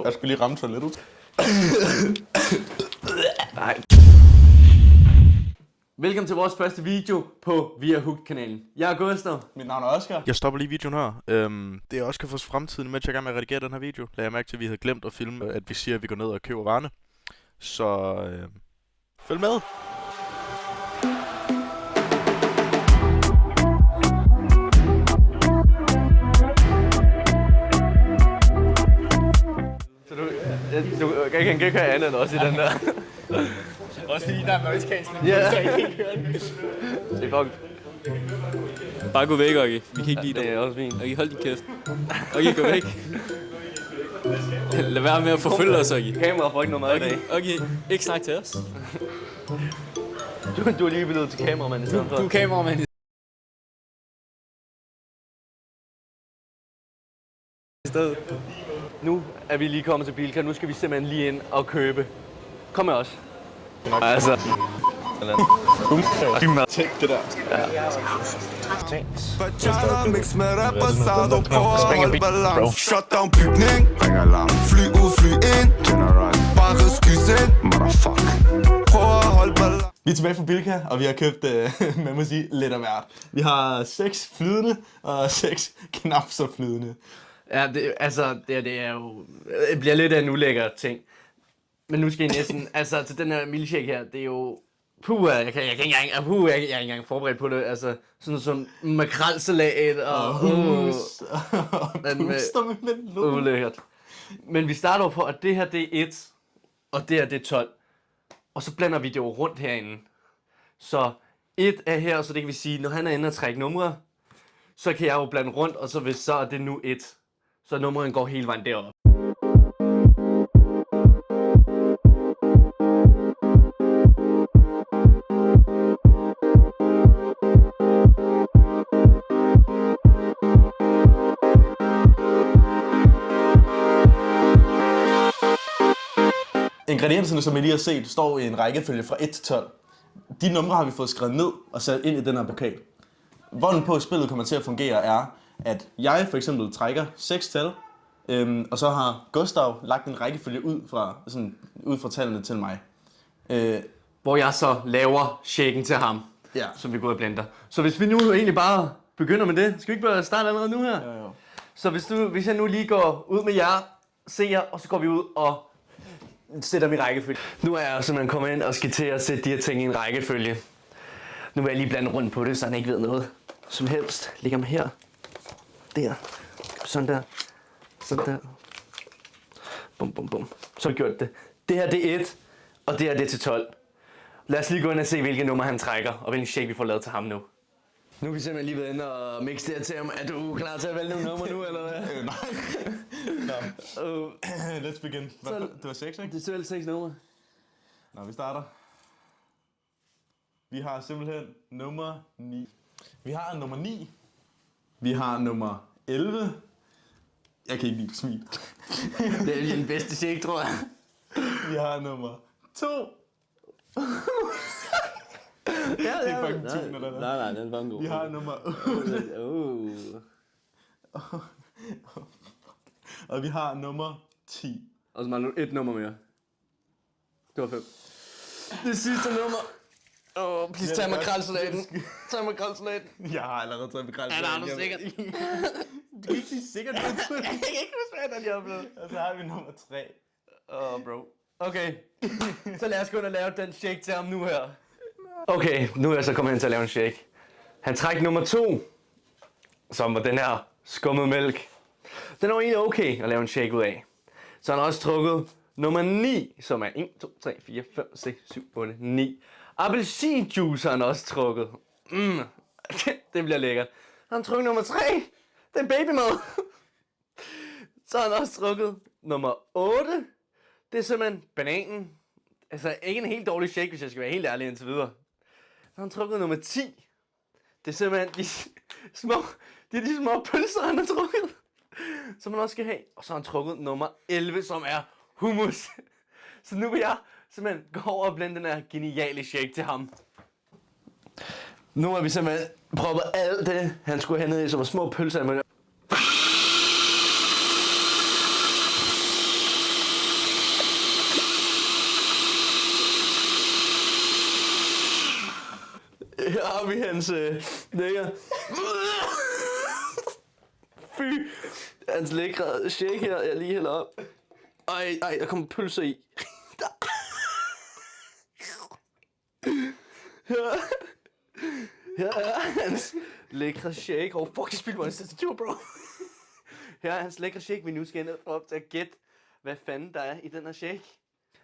Jeg skulle lige ramme toilettet. Nej. Velkommen til vores første video på Via Hooked-kanalen. Jeg er Gustav. Mit navn er Oscar. Jeg stopper lige videoen her. Det er Oscar for fremtiden, mens jeg er i gang med at redigere den her video. Lad jeg mærke til, at vi havde glemt at filme, at vi siger, at vi går ned og køber varerne. Så følg med. Så du kan ikke høre andet end også i den der. Også fordi der er noise cancelling. Ja. Så jeg kan ikke høre den. Det er fucking... Bare gå væk, Okki. Vi kan ikke lide dig. Det er også fint. Okki, hold din kæft. Okki, gå væk. Lad være med at forfølge os, Okki. Kameraet får ikke noget mad i dag. Okki, ikke snak til os. Du er lige blevet til kameramand i stedet for. Du er kameramand i stedet. Nu er vi lige kommet til Bilka. Nu skal vi simpelthen lige ind og købe. Kom med os. Altså. Tænk det der. Bajana mix med reposado på at holde balance. Shutdown bygning, ring alarm. Fly ud, fly ind, turn around. Bare skys ind, motherfuck. Prøv at holde balance. Vi er tilbage fra Bilka, og vi har købt, man må sige, lidt af hvert. Vi har 6 flydende og 6 knap så flydende. Ja, det er jo... Det bliver lidt af en ulækker ting. Men nu skal I næsten... altså, til den her milkshake her, det er jo... jeg er ikke engang forberedt på det. Altså, sådan makrelsalat og... hummus. Men Puster med melon. ulækkert. Men vi starter jo på, at det her det er 1, og det her det er 12. Og så blander vi det jo rundt herinde. Så 1 er her, så det kan vi sige, når han er inde og trække numre, så kan jeg jo blande rundt, og så hvis så er det nu 1. Så nummeren går hele vejen deroppe. Ingredienserne, som I lige har set, står i en rækkefølge fra 1 til 12. De numre har vi fået skrevet ned og sat ind i den her pokal. Hvordan på spillet kommer til at fungere er, at jeg for eksempel trækker 6 tal, og så har Gustav lagt en rækkefølge ud fra tallene til mig. Hvor jeg så laver shaken til ham, Ja. som vi går i blender. Så hvis vi nu egentlig bare begynder med det, skal vi ikke bare starte allerede nu her? Jo. Så hvis jeg nu lige går ud med jer, ser, og så går vi ud og sætter min rækkefølge. Nu er jeg simpelthen kommet ind og skal til at sætte de her ting i en rækkefølge. Nu vil jeg lige blande rundt på det, så han ikke ved noget som helst. Lægger mig her. Der. Sådan der. Sådan der. Bum, bum, bum. Så har jeg gjort det. Det her det er 1, og det her det er til 12. Lad os lige gå ind og se, hvilke nummer han trækker, og hvilken shake vi får lavet til ham nu. Nu er vi simpelthen lige ved inde og mixe det her til ham. Er du klar til at vælge nogle numre nu, eller hvad? Nej. Let's begin. Det var 6, ikke? Det er selvfølgelig 6 numre. Nå, vi starter. Vi har simpelthen nummer 9. Vi har nummer 9. Vi har nummer 11. Jeg kan ikke lide smil. Det er lige den bedste shake, tror jeg. Vi har nummer 2. Ja, Det er fucking 10, eller hvad? Nej, den var en god. Vi har nummer 8. Og vi har nummer 10. Og så mangler du 1 nummer mere. Det var 5. Det sidste nummer. Please tag makrelsalaten. Tag makrelsalaten. Jeg har allerede taget begrænset. Ja, der har du sikkert. Du kan ikke sige sikkert. Jeg kan ikke huske, hvad den jeg er blevet. Og så har vi nummer 3. Bro. Okay, så lad os gå ind og lave den shake til ham nu her. Okay, nu er jeg så kommet hen til at lave en shake. Han træk nummer 2, som var den her skummet mælk. Den var egentlig okay at lave en shake ud af. Så han har også trukket nummer 9, som er 1, 2, 3, 4, 5, 6, 7, 8, 9. Appelsinjuice har han også trukket. Det bliver lækkert. Han har trukket nummer 3. Det er babymad. Så har han også trukket nummer 8. Det er simpelthen bananen. Altså ikke en helt dårlig shake, hvis jeg skal være helt ærlig indtil videre. Så har han trukket nummer 10. Det er simpelthen de små pølser, han har trukket. Som man også skal have. Og så har han trukket nummer 11, som er hummus. Så nu vil jeg simpelthen gå over og blende den her geniale shake til ham. Nu har vi simpelthen proppet alt det, han skulle have ned i, som var små pølser. Der har vi hans lækker. Fy. Hans lækre shake her, jeg lige hælder op. Ej, der kommer pølser i. Her er hans lækre shake. Fuck, jeg spildte mig en tastatur, bro. Her er hans lækre shake, vi nu skal ned for op til at gætte, hvad fanden der er i den her shake.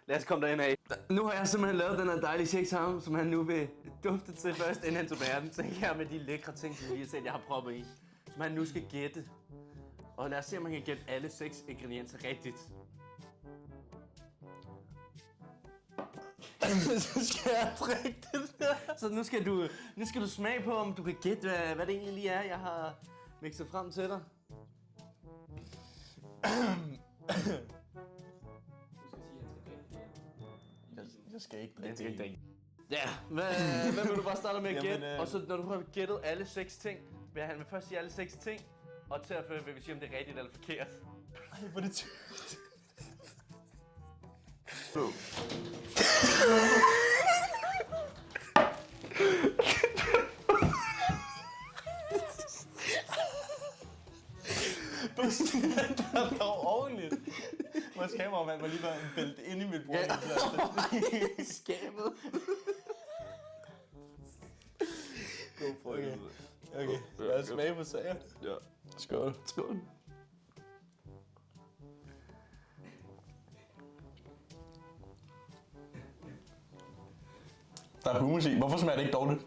Lad os komme derind af. Nu har jeg simpelthen lavet den her dejlige shake til ham, som han nu vil dufte til først, inden han tog verden. Så her med de lækre ting, som vi har set, jeg har proppet i. Som han nu skal gætte. Og lad os se, om han kan gætte alle 6 ingredienser rigtigt. Så skal jeg drikke det der. Så nu skal du smage på, om du kan gætte, hvad det egentlig lige er, jeg har mixet frem til dig. Jeg skal ikke drikke det. Ja, hvad vil du bare starte med at gætte? Jamen, Og så når du har gættet alle 6 ting, vil han først sige alle 6 ting. Og til at vil vi sige, om det er rigtigt eller forkert. Ej, hvor er det tykt. Der er dog ordentligt. Vores kameramand var lige været bæltet ind i mit bror. I skabet. Okay, lad os smage på sager. Ja. Skål. Skål. Der er hummus i. Hvorfor smager det ikke dårligt?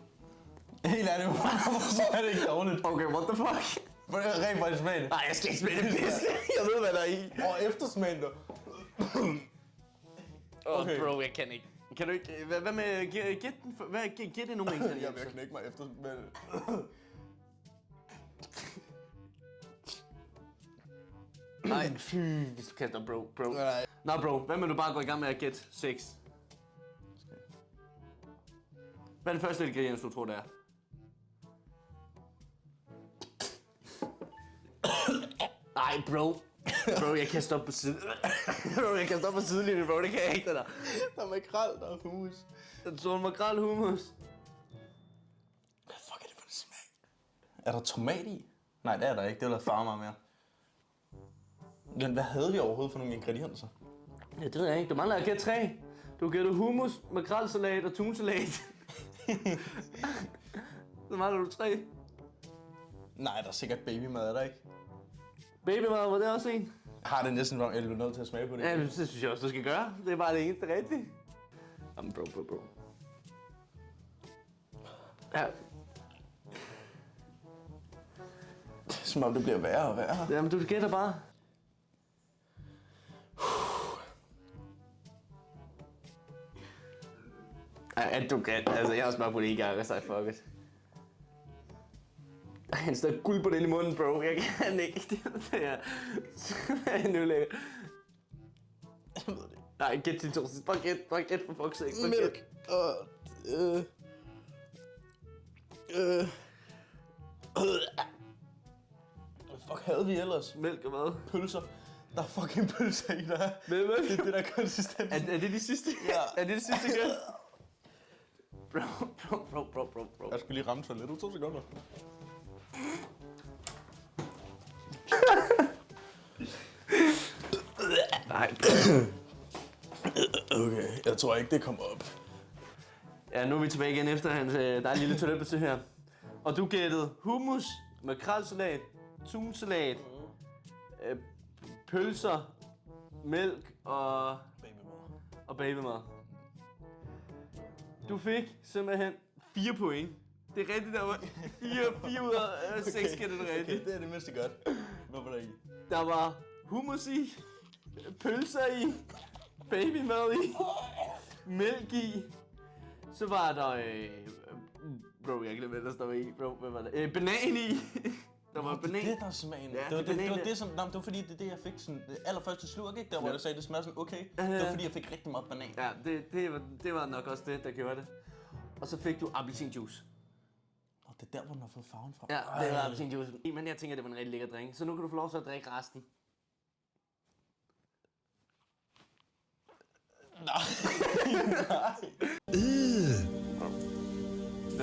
Helt ærligt, hvorfor smager det ikke dårligt? Okay, what the fuck? Hvordan er det rent faktisk smag det? Nej, jeg skal ikke smage det bedste. Jeg ved, hvad der er i. Og eftersmagen du. Okay. Bro, jeg kan ikke. Kan du ikke... Hvad med... Gæt den... Gæt det nogle ingredienser. Jeg vil knække mig eftersmagen. Nej, fy, hvis du kaster, bro. Nej. Nå, bro, hvad med du bare gå i gang med at gætte 6? Hvad er den første ingrediens, du tror, det er? Ej, bro. Bro, jeg kan stoppe på siden. Bro, jeg kan stoppe på sidelinjen, bro. Det kan jeg ikke, det der. Der er makrel, der er hummus. Den så makrel hummus. Hvad fuck er det for en smag? Er der tomat i? Nej, det er der ikke. Det er der farmere mere. Men hvad havde vi overhovedet for nogle ingredienser? Ja, det ved jeg ikke. Du mangler at gætte 3. Du gætter hummus, makrelsalat og tunsalat. Så mangler du 3. Nej, der er sikkert babymad, er der ikke? Babymad, var det også en? Har det næsten været, eller nødt til at smage på det? Ja, det synes jeg også, du skal gøre. Det er bare det eneste rigtige. Jamen, bro. Ja. Som om det bliver værre og værre. Jamen, du gætter bare. Ej, du kan. Altså, jeg har smagt på det en gang, og så er fuck it. Ej, han står guld på den i munden, bro. Jeg kan ikke. Det er nu lækkert. Jeg ved det. Nej, gæt til 2. Bare gæt for fuck's sake. Mælk og... Hvad fuck havde vi ellers? Mælk og hvad? Pølser. Der er fucking pølser i der. Med mælk? Det er det der konsistens. Er det de sidste? Ja. Er det de sidste gæt? Bro. Jeg skulle lige ramme toilettet 2 sekunder. Nej. Okay, jeg tror ikke, det kommer op. Ja, nu er vi tilbage igen efter hans der er en lille toiletbesøg her. Og du gættede hummus, makrelsalat, tunsalat, pølser, mælk og babymad. Du fik simpelthen 4 point. Det er rigtigt, der var 4 ud af 6 gættede det rigtigt. Okay, det er det mindste godt. Hvad var der i? Der var hummus i, pølser i, babymad i, mælk i. Så var der... bro, jeg glemte, hvad der står i. Bro, hvad var der? Banan i. Der var banan. Det der smagen. Ja, det var banan, det, som... det var fordi, det er det, jeg fik sådan... Det allerførste slurk, ikke? Der hvor jeg sagde, det smager sådan okay. Det var fordi, jeg fik rigtig meget banan. Ja, det var nok også det, der gjorde det. Og så fik du appelsinjuice. Og det er der, hvor den har fået farven fra. Ja, det var appelsinjuice. Men jeg tænker, det var en rigtig lækker drink. Så nu kan du få lov til at drikke resten.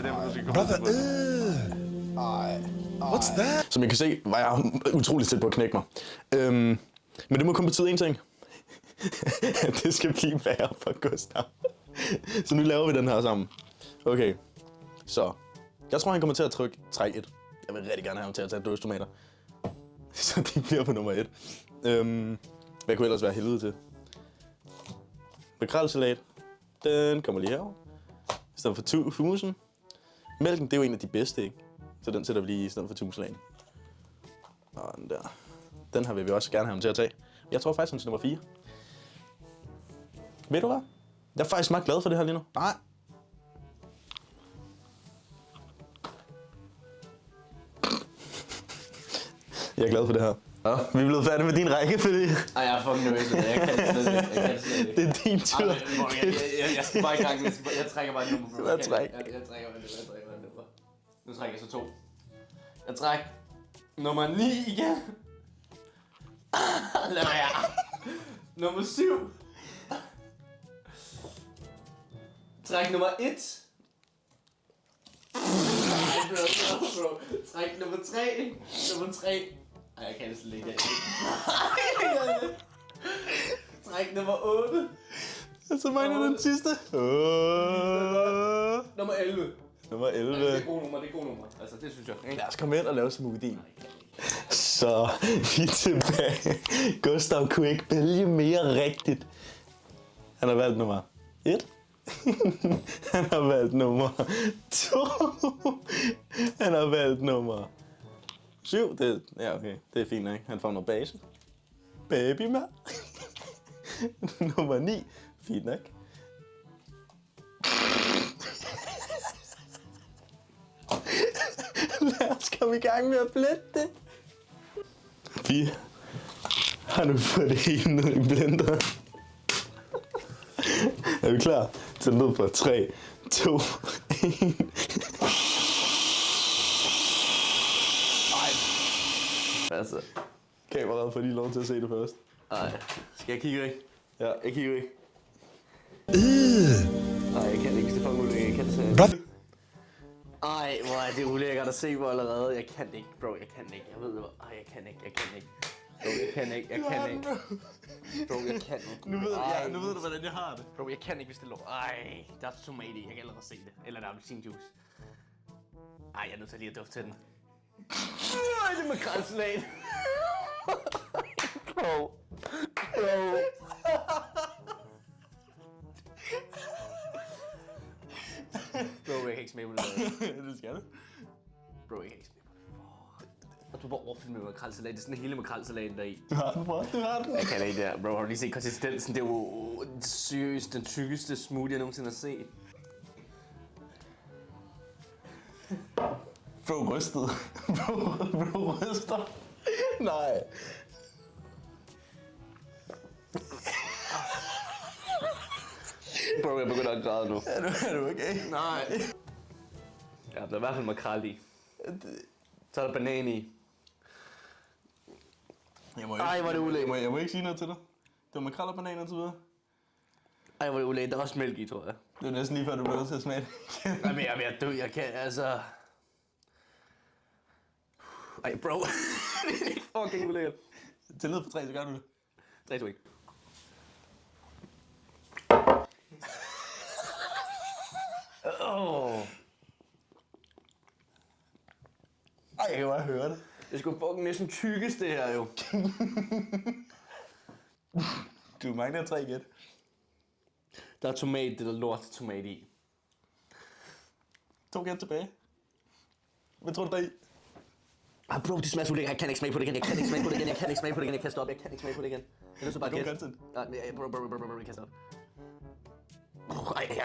det er derfor, du skal komme What's that? Som I kan se, var jeg utroligt tæt på at knække mig. Men det må kun betyde én ting. Det skal blive værre for Gustav. Så nu laver vi den her sammen. Okay, så jeg tror, han kommer til at trække 1. Jeg vil rigtig gerne have ham til at tage dåsetomater. Så de bliver på nummer 1. Hvad kunne ellers være helvede til? Makrelsalat. Den kommer lige herover. I stedet for humusen. Mælken, det er jo en af de bedste, ikke? Så den sætter vi lige i stedet for tumsalaten. Og den der. Den her vil vi også gerne have ham til at tage. Jeg tror faktisk, han er nummer 4. Ved du hvad? Jeg er faktisk meget glad for det her lige nu. Nej. Jeg er glad for det her. Ja, vi er blevet færdige med din rækkefølge. Ej, jeg er fucking nervøs. Jeg kan slet ikke. Det er din tur. Jeg skal bare i gang. Jeg trækker bare et nummer. Hvad træk? Jeg trækker bare et nummer. Nu trækker jeg så 2. Jeg trækker nummer 9 igen. Lad være. Nummer 7. Træk nummer 1. Træk nummer 3. Nummer 3. Ej, jeg kan det slet ikke. Træk nummer 8. Så mangler den sidste. Nummer 11. Nummer 11. Det er gode nummer, det er gode nummer. Altså, det synes jeg. Lad os komme ind og lave smoothie. Så vi er tilbage. Gustav kunne ikke vælge mere rigtigt. Han har valgt nummer 1. Han har valgt nummer 2. Han har valgt nummer 7. Ja, okay. Det er fint nok. Han får noget base. Babymad. Nummer 9. Fint nok. Lad os komme i gang med at blende det. Vi har nu fået det hele ned i blenderen. Er vi klar? Tæl ned på 3, 2, 1. Altså. Kameraet får lige lov til at se det først. Ej. Skal jeg kigge væk? Ja, jeg kigger ikke. Nej, jeg kan ikke. Det er fucking ulækkert. Jeg kan det selv. Ej, hvor er det ulækkert at se på allerede. Jeg kan det ikke, bro. Jeg kan det ikke. Jeg ved det. Ej, jeg kan ikke. Bro, jeg kan ikke. Bro, jeg kan ikke. Nu ved du, hvordan jeg har det. Bro, jeg kan ikke, hvis det lå. Ej, der er tomat i. Jeg kan allerede se det. Eller der er appelsinjuice. Ej, jeg er nødt til lige at dufte til den. Ej, det er makrelsalat. Bro. Bro, jeg kan ikke smage på det. Det skal du. Bro, jeg kan ikke smage på det. Og du bare overfyldt med makrelsalat. Det er sådan hele makrelsalaten der i. Du har den, bror. Du har den. Jeg kan ikke der. Bro, har du lige set konsistensen? Det er jo seriøst den tykkeste smoothie, jeg nogensinde har set. Bro, rystet. Bro, ryster. Nej. Bro, jeg begynder at græde nu. Er du okay? Nej. Ja, der er i hvert fald makrel i. Så er der banan i. Ej, hvor er det ulækkert. Jeg må ikke sige noget til dig. Det var makrel og bananer til videre. Ej, hvor er det ulækkert. Der er også mælk i, tror jeg. Det er næsten lige før, du bliver nødt til at smage det. Jamen, jeg er ved at dø. Jeg kan, altså... Ej, bro. Det er fucking ulækkert. Til ned på 3, så gør du det. 3, 2, 1. Ej, jeg kan bare høre det. Det er sgu fucking næsten tykkest, det her jo. Du mangler 3 gæt. Der er tomat, det der lort tomat i. 2 gæt tilbage. Hvad tror du der er i? Ah, bro, det smager så ulækkert. Jeg kan ikke smage på det igen. Jeg kan ikke smage på det igen. Jeg kan ikke smage på det igen. Jeg kaster op. Jeg kan ikke smage på det igen. Jeg er så bare God gæt. content. Nej, bro, jeg kaster op. Ej,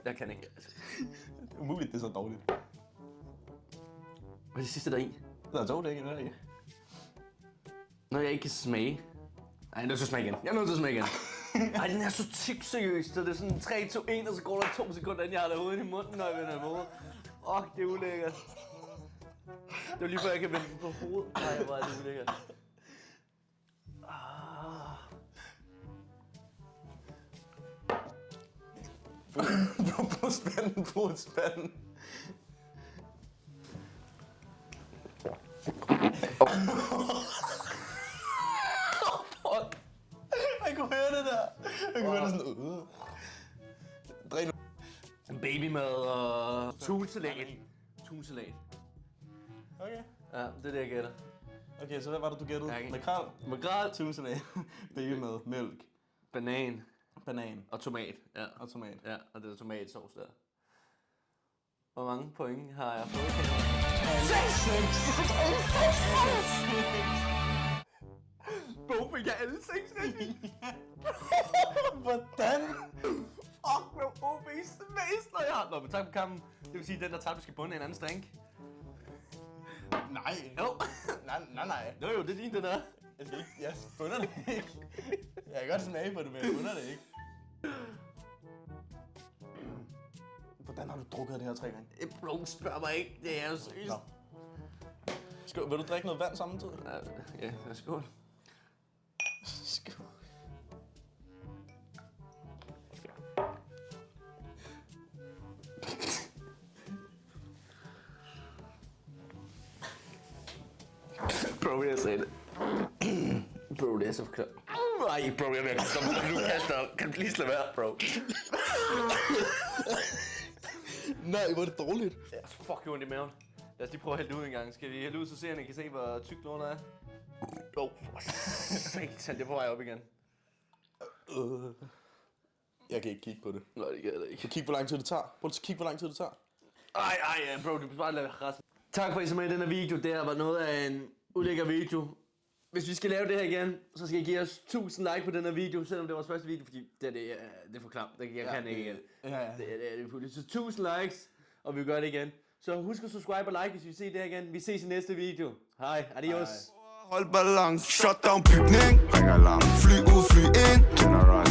jeg kan ikke. Det er umuligt, det er så dårligt. Hvad er det sidste der er i? Der er 2 dæk, eller ikke? Når jeg ikke kan smage. Ej, jeg er nødt til at smage igen. Ej, den er så tyk seriøst. Det er sådan 3, 2, 1, og så går der 2 sekunder, inden jeg har det hovedet i munden, når jeg vender hovedet. Det er ulækkert. Det var lige før, jeg kan vende den på hovedet. Ej, hvor er det ulækkert. Brudspanden. Jeg kunne høre det der. Jeg kunne høre det sådan. Dræn nu. Babymad og tunsalat. Tunsalat. Okay. Ja, det er det, jeg gætter. Okay, så hvad var det, du gættede? Ja, Makrel, Makrel, tusindag, babymad, mælk, banan banan og tomat. Ja, og tomat. ja, og det er tomatsovs der. Hvor mange point har jeg fået? 6! Bro, fik jeg alle 6 rigtigt? Hvordan? Fuck, hvor OB's mester jeg har. Nå, men tak for kampen. Det vil sige, at den der tabte skal bunde en anden strink. Nej. Jo. Nej. Jo, det er din, den der. Jeg skal ikke, jeg bunder det ikke. Jeg kan godt smage på det, men jeg bunder det ikke. Hvordan har du drukket det her 3 gange? Bro, spørg mig ikke. Det er jo seriøst. Nå. Vil du drikke noget vand samtidig? Ja, skål. Skål. Bro, jeg sagde det. Bro, det er så klart. Ej, bro, jeg vil have kastet op. Du kaster op. Kan du lige slå være, bro? Nej, hvor er det dårligt. Det er så fucking ondt i maven. Lad os lige prøve at hælde det ud en gang. Skal vi hælde ud, så seerne kan se, hvor tykt lortet er? Jo, for satan, det er på vej op igen. Jeg kan ikke kigge på det. Nej, det kan jeg da ikke. Så kig, hvor lang tid det tager. Prøv at kigge, hvor lang tid det tager. Ej, bro, du kan bare lade resten. Tak for at I så med i den her video. Det her var noget af en ulækker video. Hvis vi skal lave det her igen, så skal I give os 1000 like på den her video, selvom det var vores første video, fordi det er for klamt. Jeg kan ikke igen. Ja. Det er fuldt. Så 1000 likes, og vi gør det igen. Så husk at subscribe og like, hvis vi ser det her igen. Vi ses i næste video. Hej, adios. Hold balance, shut down bygning. Ring alarm, fly ud, fly ind. Turn around.